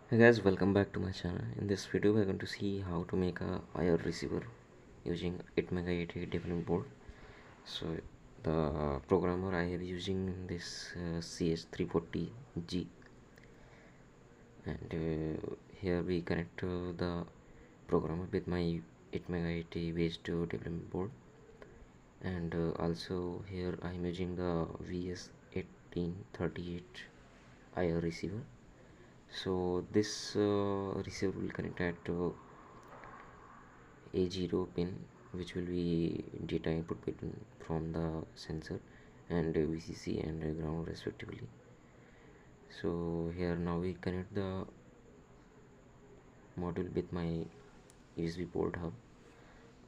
Hey guys, welcome back to my channel. In this video we're going to see how to make a IR receiver using ATmega8A Dev board. So the programmer I have using this CS340G, and here we connect the programmer with my ATmega8A based development board, and also here I am using the VS1838 IR receiver. So this receiver will connect at A0 pin, which will be data input pin from the sensor, and VCC and ground respectively. So here now we connect the module with my USB port hub,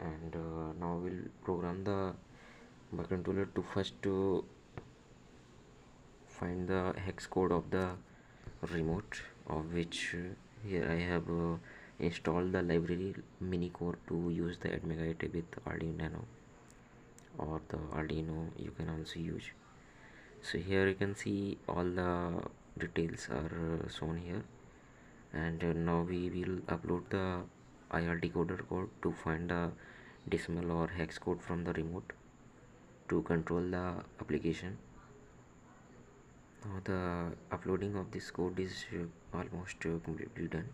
and now we'll program the microcontroller to first to find the hex code of the remote, of which here I have installed the library minicore to use the ATmega8A with Arduino Nano, or the Arduino you can also use. So here you can see all the details are shown here, and now we will upload the IR decoder code to find the decimal or hex code from the remote to control the application. Now the uploading of this code is almost completely done,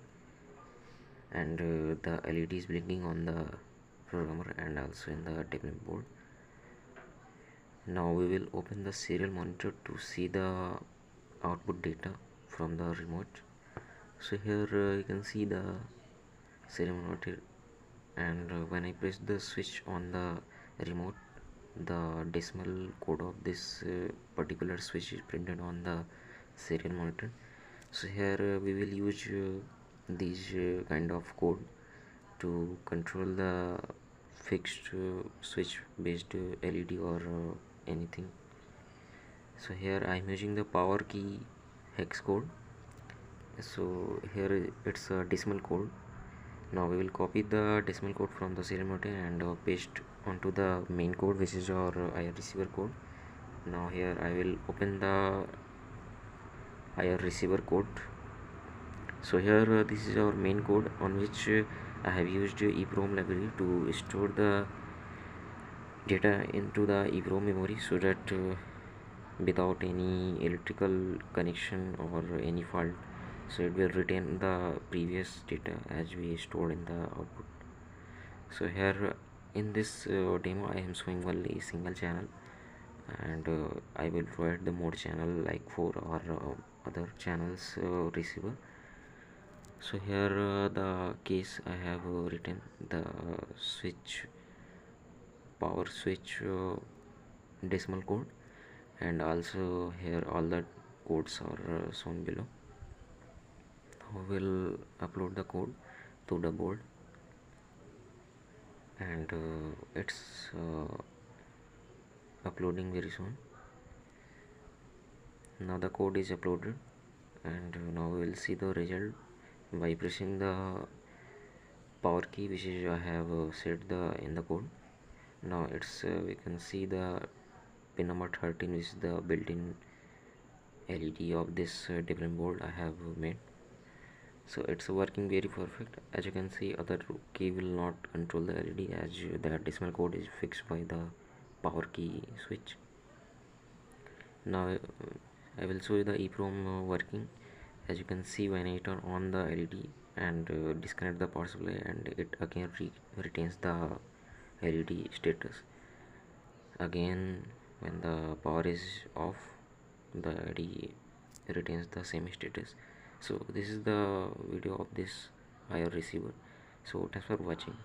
and the LED is blinking on the programmer and also in the development board. Now we will open the serial monitor to see the output data from the remote. So here you can see the serial monitor, and when I press the switch on the remote, the decimal code of this particular switch is printed on the serial monitor. So here we will use these kind of code to control the fixed switch based LED or anything. So here I am using the power key hex code. So here it's a decimal code. Now we will copy the decimal code from the serial monitor and paste onto the main code, which is our IR receiver code. Now here I will open the IR receiver code. So here this is our main code, on which I have used EEPROM library to store the data into the EEPROM memory, so that without any electrical connection or any fault, so it will retain the previous data as we stored in the output. So here in this demo I am showing only single channel, and I will provide the mode channel like 4 or other channels receiver. So here the case I have written the switch, power switch decimal code, and also here all the codes are shown below. Now we'll upload the code to the board, and it's uploading very soon. Now the code is uploaded, and now we will see the result by pressing the power key, which is I have set the in the code. Now it's we can see the pin number 13 is the built-in LED of this development board I have made. So it's working very perfect. As you can see, other key will not control the LED, as the decimal code is fixed by the power key switch. Now I will show you the EEPROM working. As you can see, when I turn on the LED and disconnect the power supply, and it again retains the LED status. Again, when the power is off, the LED retains the same status. So this is the video of this IR receiver. So thanks for watching.